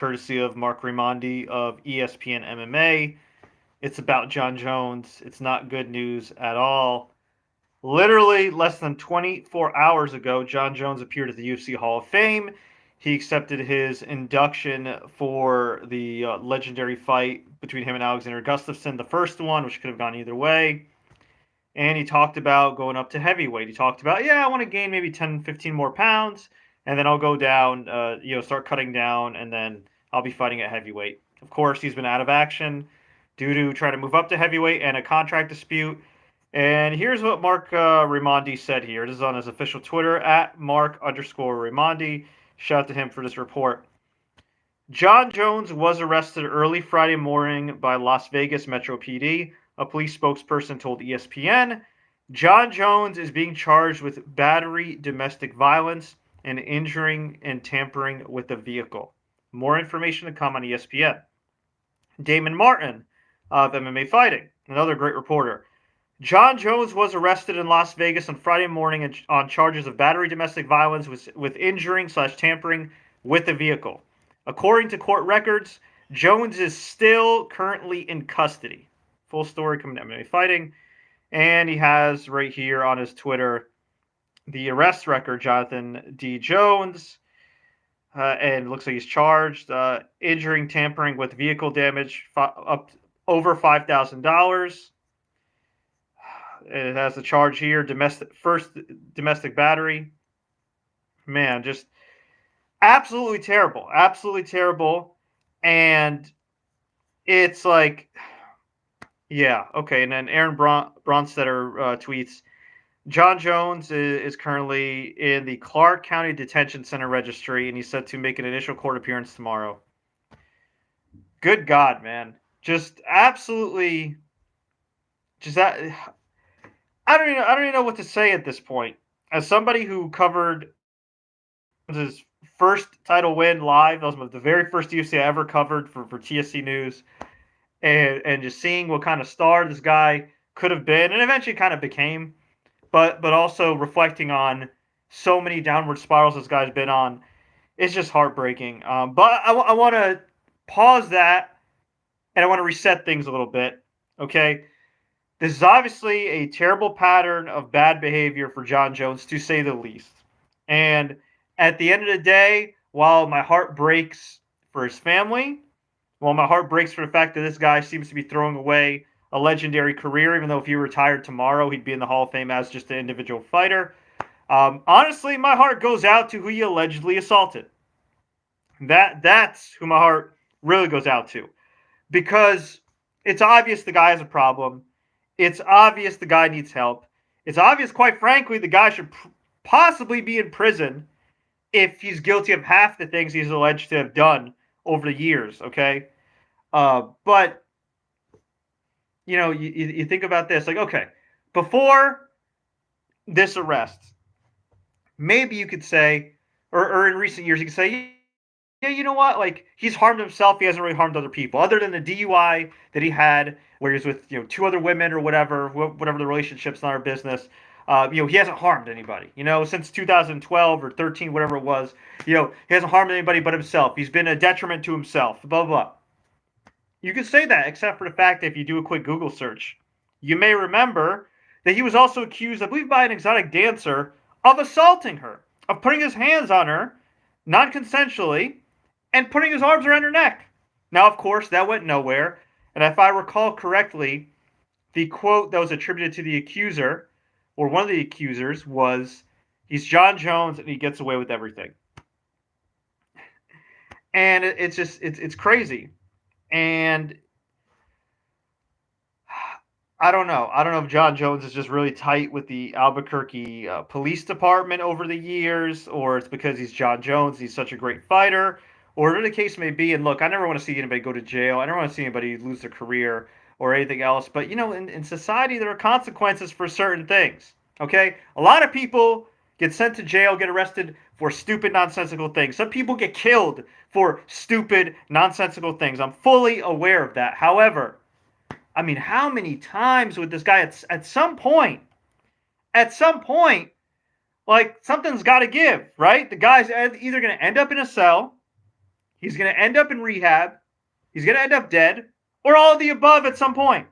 courtesy of Marc Raimondi of ESPN MMA. It's about Jon Jones. It's not good news at all. Literally less than 24 hours ago, Jon Jones appeared at the UFC Hall of Fame. He accepted his induction for the legendary fight between him and Alexander Gustafsson, the first one, which could have gone either way. And he talked about going up to heavyweight. He talked about, I want to gain maybe 10, 15 more pounds, and then I'll go down, start cutting down, and then I'll be fighting at heavyweight. Of course, he's been out of action due to trying to move up to heavyweight and a contract dispute. And here's what Marc Raimondi said here. This is on his official Twitter, at Marc_Raimondi. Shout out to him for this report. Jon Jones was arrested early Friday morning by Las Vegas Metro PD. A police spokesperson told ESPN, Jon Jones is being charged with battery, domestic violence, and injuring and tampering with a vehicle. More information to come on ESPN. Damon Martin of MMA Fighting, another great reporter. Jon Jones was arrested in Las Vegas on Friday morning on charges of battery, domestic violence with injuring/tampering with a vehicle. According to court records, Jones is still currently in custody. Full story coming to MMA Fighting. And he has right here on his Twitter the arrest record, Jonathan D. Jones. And it looks like he's charged. Injuring, tampering with vehicle damage, up over $5,000. It has the charge here, domestic battery. Man, just absolutely terrible. Absolutely terrible. And it's like, yeah, okay. And then Aaron Bronstetter tweets, Jon Jones is currently in the Clark County Detention Center registry, and he's set to make an initial court appearance tomorrow. Good God, man. Just absolutely, just that. I don't even know what to say at this point. As somebody who covered his first title win live, that was the very first UFC I ever covered for TSC News, and just seeing what kind of star this guy could have been, and eventually kind of became, but also reflecting on so many downward spirals this guy's been on, it's just heartbreaking. But I want to pause that, and I want to reset things a little bit, okay? This is obviously a terrible pattern of bad behavior for Jon Jones, to say the least. And at the end of the day, while my heart breaks for his family, while my heart breaks for the fact that this guy seems to be throwing away a legendary career, even though if he retired tomorrow, he'd be in the Hall of Fame as just an individual fighter. Honestly, my heart goes out to who he allegedly assaulted. That's who my heart really goes out to. Because it's obvious the guy has a problem. It's obvious the guy needs help. It's obvious, quite frankly, the guy should possibly be in prison if he's guilty of half the things he's alleged to have done over the years, okay? But, you think about this, like, okay, before this arrest, maybe you could say, or in recent years, you could say, yeah, you know what? Like, he's harmed himself. He hasn't really harmed other people, other than the DUI that he had, where he was with two other women or whatever the relationship's not our business. He hasn't harmed anybody. Since 2012 or 13, whatever it was. He hasn't harmed anybody but himself. He's been a detriment to himself. Blah blah. You can say that, except for the fact that if you do a quick Google search, you may remember that he was also accused, I believe, by an exotic dancer of assaulting her, of putting his hands on her, non-consensually, and putting his arms around her neck. Now, of course, that went nowhere. And if I recall correctly, the quote that was attributed to the accuser, or one of the accusers, was, he's Jon Jones and he gets away with everything. And it's crazy. And I don't know. I don't know if Jon Jones is just really tight with the Albuquerque police department over the years, or it's because he's Jon Jones, he's such a great fighter, or whatever the case may be. And look, I never want to see anybody go to jail. I never want to see anybody lose their career or anything else. But, in society, there are consequences for certain things, okay? A lot of people get sent to jail, get arrested for stupid, nonsensical things. Some people get killed for stupid, nonsensical things. I'm fully aware of that. However, I mean, how many times would this guy at some point, like, something's got to give, right? The guy's either going to end up in a cell, He's going to end up in rehab. He's going to end up dead, or all of the above at some point.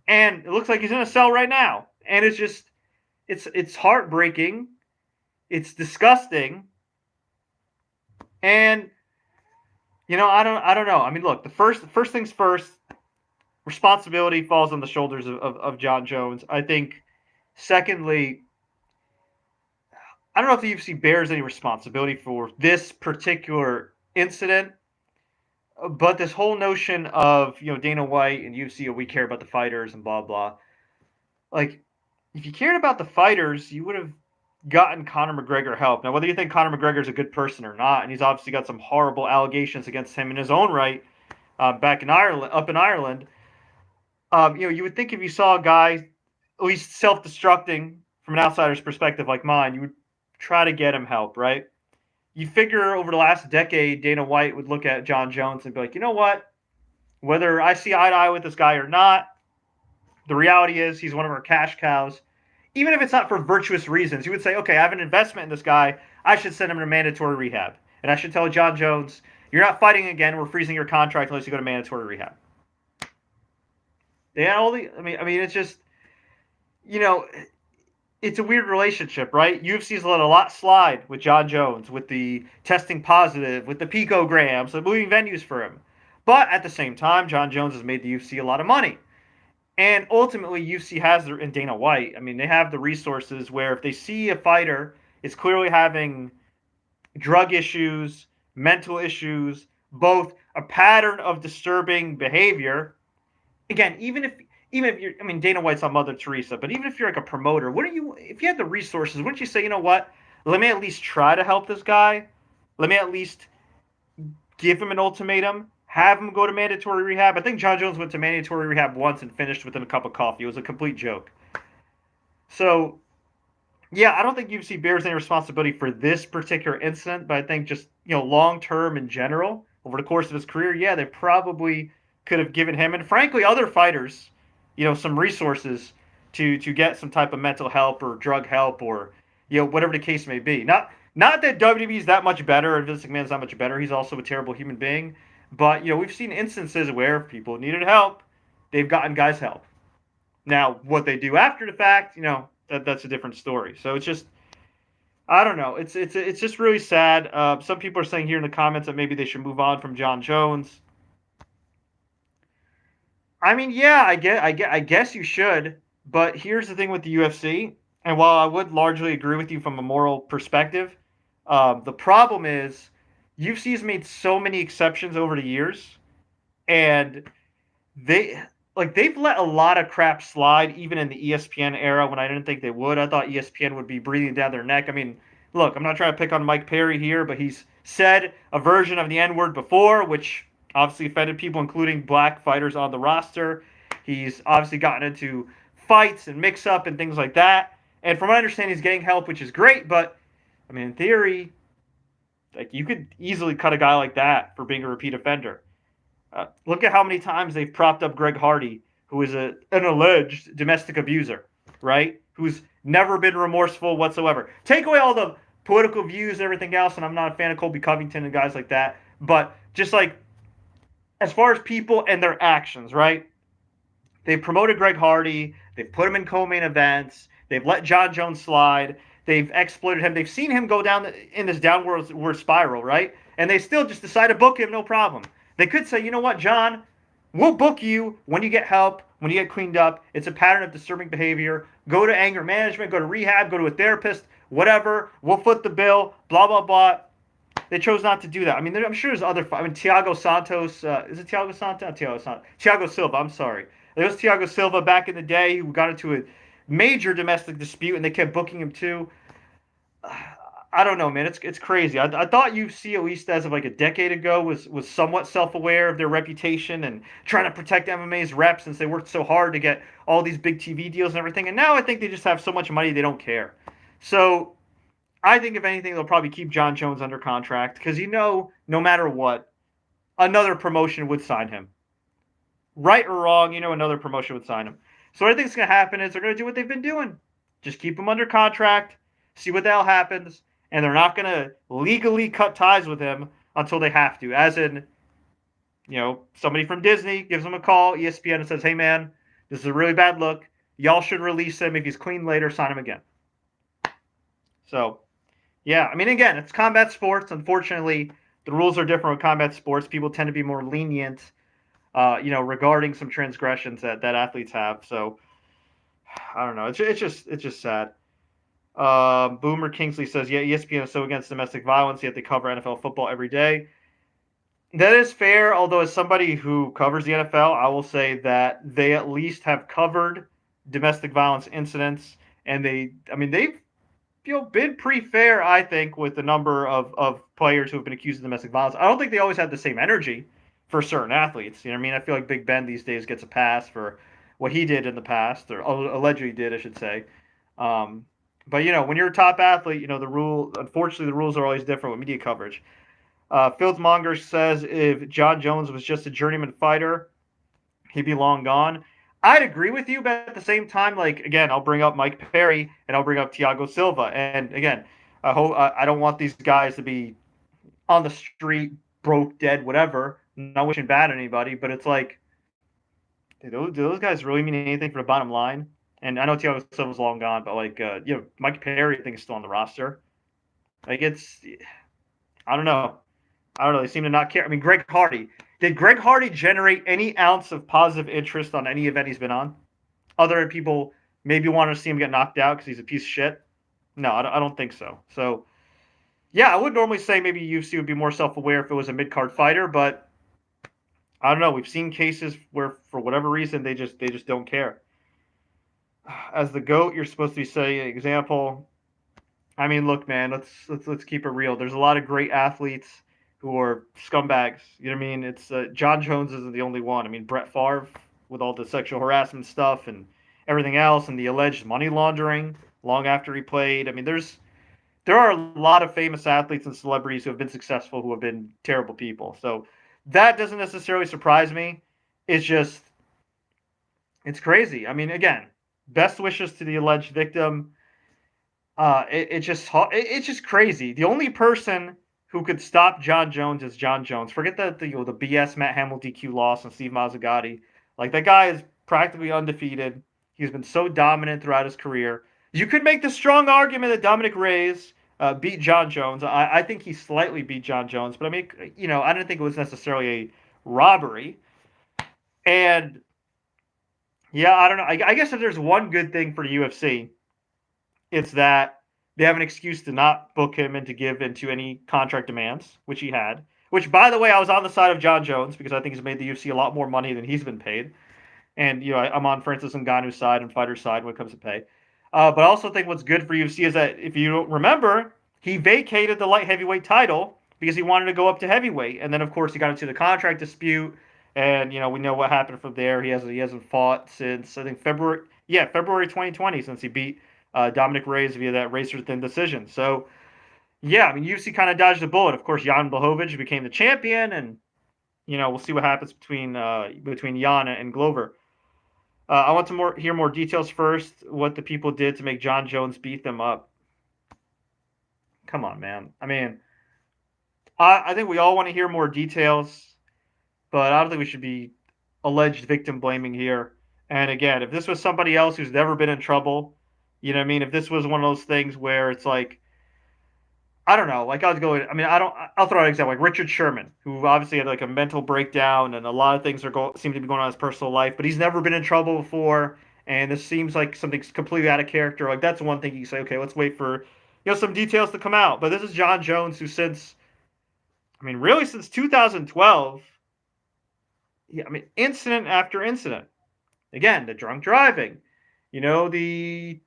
And it looks like he's in a cell right now. And it's just, it's heartbreaking. It's disgusting. And, I don't know. I mean, look, the first things first, responsibility falls on the shoulders of Jon Jones. I think, secondly, I don't know if the UFC bears any responsibility for this particular incident, but this whole notion of, Dana White and UFC, we care about the fighters and blah, blah. Like, if you cared about the fighters, you would have gotten Conor McGregor help. Now, whether you think Conor McGregor is a good person or not, and he's obviously got some horrible allegations against him in his own right, back in Ireland, up in Ireland, you would think if you saw a guy at least self-destructing from an outsider's perspective like mine, you would try to get him help, right? You figure over the last decade, Dana White would look at Jon Jones and be like, you know what? Whether I see eye to eye with this guy or not, the reality is he's one of our cash cows. Even if it's not for virtuous reasons, you would say, okay, I have an investment in this guy. I should send him to mandatory rehab. And I should tell Jon Jones, you're not fighting again. We're freezing your contract unless you go to mandatory rehab. They had all the, I mean, it's just, it's a weird relationship, right? UFC's let a lot slide with Jon Jones, with the testing positive, with the picograms, the moving venues for him. But at the same time, Jon Jones has made the UFC a lot of money. And ultimately, UFC has, and Dana White, they have the resources where if they see a fighter is clearly having drug issues, mental issues, both a pattern of disturbing behavior. Again, even if you're, Dana White's on Mother Teresa, but even if you're like a promoter, if you had the resources, wouldn't you say, you know what? Let me at least try to help this guy. Let me at least give him an ultimatum. Have him go to mandatory rehab. I think Jon Jones went to mandatory rehab once and finished within a cup of coffee. It was a complete joke. So, yeah, I don't think UFC bears any responsibility for this particular incident, but I think just, long term in general, over the course of his career, yeah, they probably could have given him and frankly other fighters, some resources to get some type of mental help or drug help or, whatever the case may be. Not that WWE is that much better and Vince McMahon's not much better. He's also a terrible human being. But, we've seen instances where if people needed help, they've gotten guys help. Now, what they do after the fact, that's a different story. So it's just, I don't know. It's just really sad. Some people are saying here in the comments that maybe they should move on from Jon Jones. Yeah, I guess you should. But here's the thing with the UFC. And while I would largely agree with you from a moral perspective, the problem is UFC has made so many exceptions over the years, and they've let a lot of crap slide, even in the ESPN era when I didn't think they would. I thought ESPN would be breathing down their neck. Look, I'm not trying to pick on Mike Perry here, but he's said a version of the N-word before, which obviously offended people, including black fighters on the roster. He's obviously gotten into fights and mix-up and things like that. And from what I understand, he's getting help, which is great, but, in theory, you could easily cut a guy like that for being a repeat offender. Look at how many times they've propped up Greg Hardy, who is an alleged domestic abuser, right? Who's never been remorseful whatsoever. Take away all the political views and everything else, and I'm not a fan of Colby Covington and guys like that, but just as far as people and their actions, right? They've promoted Greg Hardy. They've put him in co-main events. They've let Jon Jones slide. They've exploited him. They've seen him go down in this downward spiral, right? And they still just decide to book him, no problem. They could say, you know what, Jon, we'll book you when you get help, when you get cleaned up. It's a pattern of disturbing behavior. Go to anger management, go to rehab, go to a therapist, whatever. We'll foot the bill, blah, blah, blah. They chose not to do that. I'm sure there's other... Thiago Santos... is it Thiago Santos? Thiago Silva, I'm sorry. There was Thiago Silva back in the day who got into a major domestic dispute, and they kept booking him too. I don't know, man. It's crazy. I thought UFC, at least as of a decade ago, was somewhat self-aware of their reputation and trying to protect MMA's reps since they worked so hard to get all these big TV deals and everything. And now I think they just have so much money they don't care. So I think, if anything, they'll probably keep Jon Jones under contract because, no matter what, another promotion would sign him. Right or wrong, another promotion would sign him. So what I think is going to happen is they're going to do what they've been doing. Just keep him under contract, see what the hell happens, and they're not going to legally cut ties with him until they have to. As in, somebody from Disney gives them a call, ESPN, and says, hey, man, this is a really bad look. Y'all should release him. If he's clean later, sign him again. So, yeah, I mean, again, it's combat sports. Unfortunately, the rules are different with combat sports. People tend to be more lenient, regarding some transgressions that athletes have. So, I don't know. It's just sad. Boomer Kingsley says, yeah, ESPN is so against domestic violence, yet they cover NFL football every day. That is fair, although as somebody who covers the NFL, I will say that they at least have covered domestic violence incidents, and they've been pretty fair, I think, with the number of players who have been accused of domestic violence. I don't think they always have the same energy for certain athletes. You know what I mean? I feel like Big Ben these days gets a pass for what he did in the past, or allegedly did, I should say. But when you're a top athlete, unfortunately, the rules are always different with media coverage. Fieldsmonger says if Jon Jones was just a journeyman fighter, he'd be long gone. I'd agree with you, but at the same time, again, I'll bring up Mike Perry and I'll bring up Thiago Silva. And again, I don't want these guys to be on the street, broke, dead, whatever. I'm not wishing bad on anybody, but it's like, do those guys really mean anything for the bottom line? And I know Thiago Silva's long gone, but Mike Perry, I think, is still on the roster. I don't know. They seem to not care. I mean, Greg Hardy. Did Greg Hardy generate any ounce of positive interest on any event he's been on? Other than people maybe want to see him get knocked out because he's a piece of shit? No, I don't think so. So, yeah, I would normally say maybe UFC would be more self-aware if it was a mid-card fighter, but I don't know. We've seen cases where, for whatever reason, they just don't care. As the GOAT, you're supposed to be setting an example. I mean, look, man, let's keep it real. There's a lot of great athletes who are scumbags. You know what I mean? It's Jon Jones isn't the only one. I mean, Brett Favre with all the sexual harassment stuff and everything else, and the alleged money laundering long after he played. I mean, there are a lot of famous athletes and celebrities who have been successful who have been terrible people. So that doesn't necessarily surprise me. It's crazy. I mean, again, best wishes to the alleged victim. It's just crazy. The only person who could stop Jon Jones is Jon Jones. Forget the BS Matt Hamill DQ loss and Steve Mazzagatti. That guy is practically undefeated. He's been so dominant throughout his career. You could make the strong argument that Dominic Reyes beat Jon Jones. I think he slightly beat Jon Jones, but I mean, I didn't think it was necessarily a robbery. And yeah, I don't know. I guess if there's one good thing for the UFC, it's that they have an excuse to not book him and to give into any contract demands, which he had. Which, by the way, I was on the side of Jon Jones because I think he's made the UFC a lot more money than he's been paid. And, I'm on Francis Ngannou's side and fighter's side when it comes to pay. But I also think what's good for UFC is that, if you don't remember, he vacated the light heavyweight title because he wanted to go up to heavyweight. And then, of course, he got into the contract dispute. And, we know what happened from there. He hasn't fought since, I think, February 2020, since he beat Dominic Reyes via that razor-thin decision. So, yeah, I mean, UFC kind of dodged a bullet. Of course, Jan Blachowicz became the champion, and, we'll see what happens between Jan and Glover. I want to hear more details first, what the people did to make Jon Jones beat them up. Come on, man. I mean, I think we all want to hear more details, but I don't think we should be alleged victim blaming here. And again, if this was somebody else who's never been in trouble, you know what I mean? If this was one of those things where it's like, I don't know, I'll throw out an example, like Richard Sherman, who obviously had a mental breakdown and a lot of things seem to be going on in his personal life, but he's never been in trouble before, and this seems like something's completely out of character. That's one thing you say, okay, let's wait for, some details to come out. But this is Jon Jones, who since 2012, incident after incident. Again, the drunk driving, the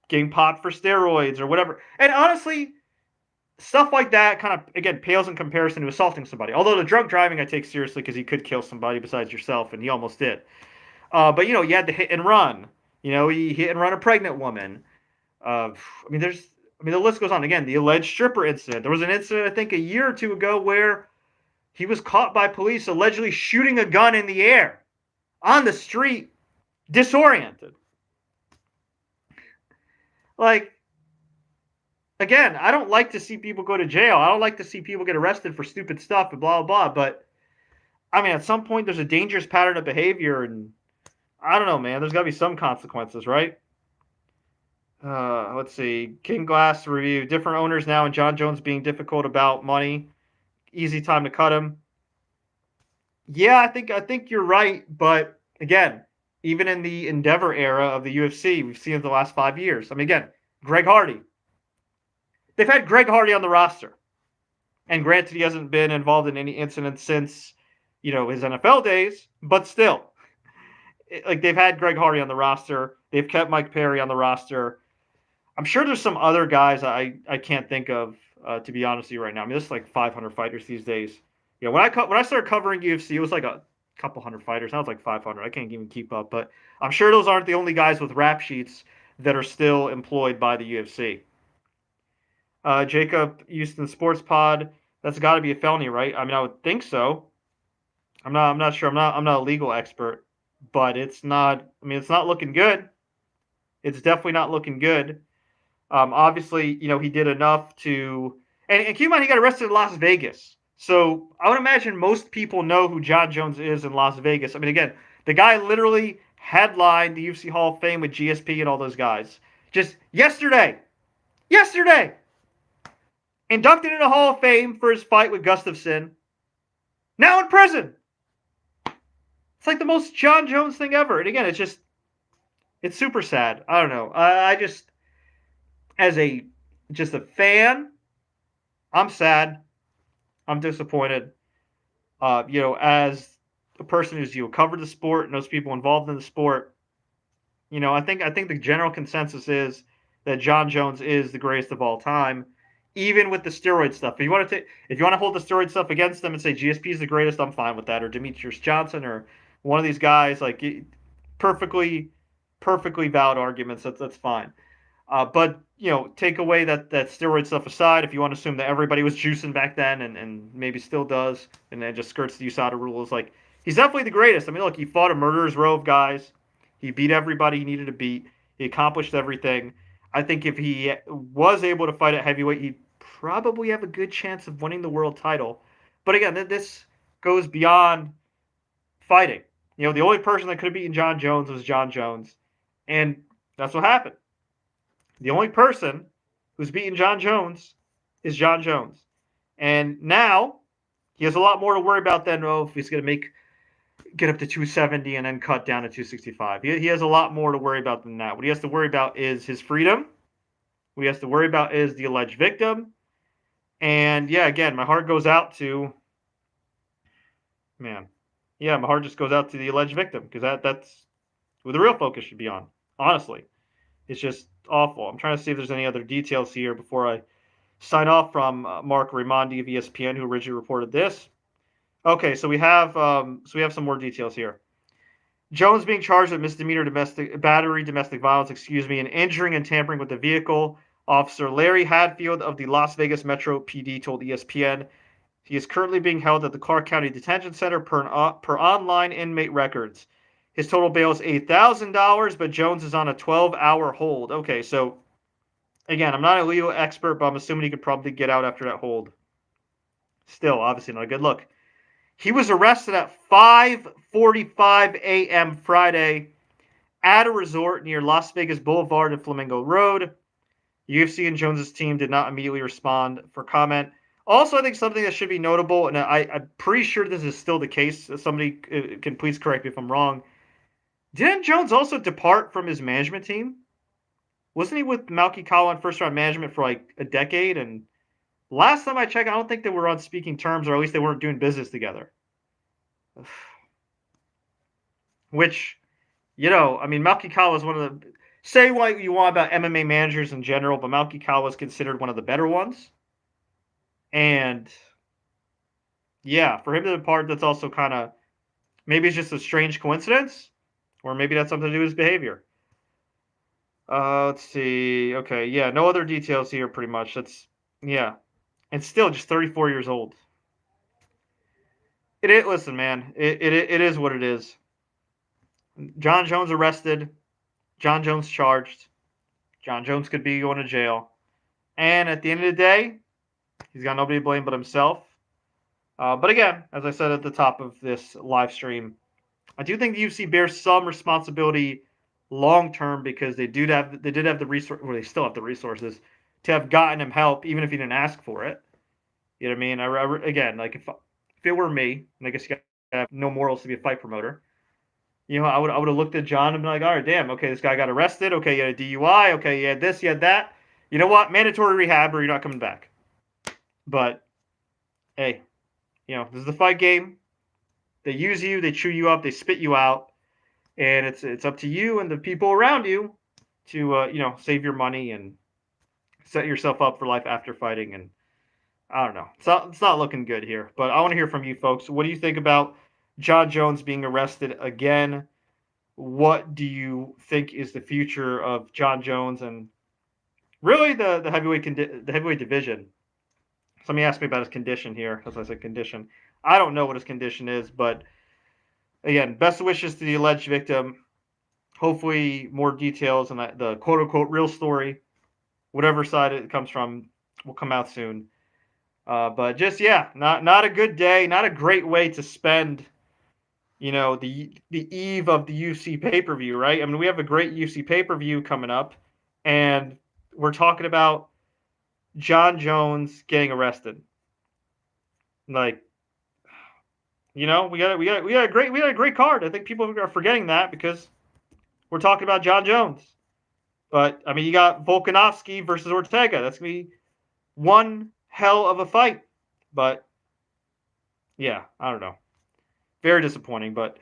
getting popped for steroids or whatever. And honestly, stuff like that kind of, again, pales in comparison to assaulting somebody. Although the drunk driving I take seriously because he could kill somebody besides yourself, and he almost did. But, you had the hit and run. He hit and run a pregnant woman. The list goes on. Again, the alleged stripper incident. There was an incident, I think, a year or two ago where he was caught by police allegedly shooting a gun in the air on the street, disoriented. again, I don't like to see people go to jail. I don't like to see people get arrested for stupid stuff and blah, blah, blah. But, I mean, at some point, there's a dangerous pattern of behavior. And I don't know, man. There's got to be some consequences, right? Let's see. King Glass review. Different owners now and Jon Jones being difficult about money. Easy time to cut him. Yeah, I think you're right. But, again, even in the Endeavor era of the UFC, we've seen it the last 5 years. I mean, again, Greg Hardy. They've had Greg Hardy on the roster. And granted, he hasn't been involved in any incidents since, his NFL days, but still. Like, they've had Greg Hardy on the roster. They've kept Mike Perry on the roster. I'm sure there's some other guys I can't think of, to be honest with you right now. I mean, there's like 500 fighters these days. When I started covering UFC, it was like a couple hundred fighters. Now it's like 500. I can't even keep up. But I'm sure those aren't the only guys with rap sheets that are still employed by the UFC. Jacob Houston Sports Pod. That's got to be a felony, right? I mean, I would think so. I'm not sure. I'm not a legal expert, but it's not. I mean, it's not looking good. It's definitely not looking good. Obviously, he did enough to. And keep in mind, he got arrested in Las Vegas. So I would imagine most people know who Jon Jones is in Las Vegas. I mean, again, the guy literally headlined the UFC Hall of Fame with GSP and all those guys. Just yesterday. Inducted in the Hall of Fame for his fight with Gustafsson. Now in prison. It's like the most Jon Jones thing ever. And again, it's super sad. I don't know. I just, as just a fan, I'm sad. I'm disappointed. As a person who's covered the sport, knows people involved in the sport, I think the general consensus is that Jon Jones is the greatest of all time, even with the steroid stuff. If you want to hold the steroid stuff against them and say GSP is the greatest, I'm fine with that. Or Demetrius Johnson, or one of these guys, like perfectly valid arguments. That's fine. But take away that steroid stuff aside. If you want to assume that everybody was juicing back then and maybe still does, and then just skirts the USADA rules, like he's definitely the greatest. I mean, look, he fought a murderer's row of guys. He beat everybody he needed to beat. He accomplished everything. I think if he was able to fight at heavyweight, he'd probably have a good chance of winning the world title. But again, this goes beyond fighting. The only person that could have beaten Jon Jones was Jon Jones, and that's what happened. The only person who's beaten Jon Jones is Jon Jones. And now he has a lot more to worry about than if he's going to get up to 270 and then cut down to 265. He has a lot more to worry about than that. What he has to worry about is his freedom. What he has to worry about is the alleged victim. And yeah, again, my heart goes out to, my heart just goes out to the alleged victim, because that's who the real focus should be on, honestly. It's just awful. I'm trying to see if there's any other details here before I sign off from Marc Raimondi of ESPN, who originally reported this. Okay, so we have some more details here. Jones being charged with misdemeanor domestic violence, and injuring and tampering with the vehicle. Officer Larry Hadfield of the Las Vegas Metro PD told ESPN he is currently being held at the Clark County Detention Center per online inmate records. His total bail is $8,000, but Jones is on a 12-hour hold. Okay, so again, I'm not a legal expert, but I'm assuming he could probably get out after that hold. Still, obviously not a good look. He was arrested at 5:45 a.m. Friday at a resort near Las Vegas Boulevard and Flamingo Road. UFC and Jones's team did not immediately respond for comment. Also, I think something that should be notable, and I'm pretty sure this is still the case. Somebody can please correct me if I'm wrong. Didn't Jones also depart from his management team? Wasn't he with Malky Kawa in first-round management for like a decade? And last time I checked, I don't think they were on speaking terms, or at least they weren't doing business together. Which, I mean, Malky Kawa is one of the... Say what you want about MMA managers in general, but Malky Kawa is considered one of the better ones. And, yeah, for him to depart, that's also kind of... Maybe it's just a strange coincidence, or maybe that's something to do with his behavior. Let's see. Okay, yeah, no other details here, pretty much. Yeah. And still just 34 years old. Listen, man, it is what it is. Jon Jones arrested. Jon Jones charged. Jon Jones could be going to jail. And at the end of the day, he's got nobody to blame but himself. But again, as I said at the top of this live stream, I do think the UFC bears some responsibility long term because they did have the resource, or they still have the resources to have gotten him help, even if he didn't ask for it. You know what I mean? Again, like if it were me, and I guess you have no morals to be a fight promoter, I would have looked at Jon and been like, all right, damn, okay, this guy got arrested, okay, he had a DUI, okay, he had this, he had that. You know what? Mandatory rehab, or you're not coming back. But hey, this is the fight game. They use you, they chew you up, they spit you out, and it's up to you and the people around you to save your money and set yourself up for life after fighting. And I don't know, it's not looking good here. But I want to hear from you folks. What do you think about Jon Jones being arrested again? What do you think is the future of Jon Jones and really the heavyweight division? Somebody asked me about his condition here. As I said, condition. I don't know what his condition is, but again, best wishes to the alleged victim. Hopefully, more details on the quote unquote real story, whatever side it comes from, will come out soon. But just not a good day, not a great way to spend, the eve of the UFC pay per view, right? I mean, we have a great UFC pay per view coming up, and we're talking about Jon Jones getting arrested. Like, we got a great card. I think people are forgetting that because we're talking about Jon Jones. But I mean, you got Volkanovski versus Ortega. That's gonna be one hell of a fight. But yeah, I don't know. Very disappointing. But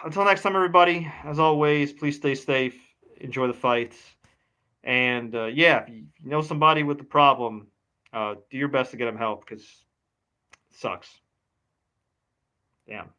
until next time, everybody. As always, please stay safe. Enjoy the fights. And if you know somebody with the problem, do your best to get them help because it sucks. Damn.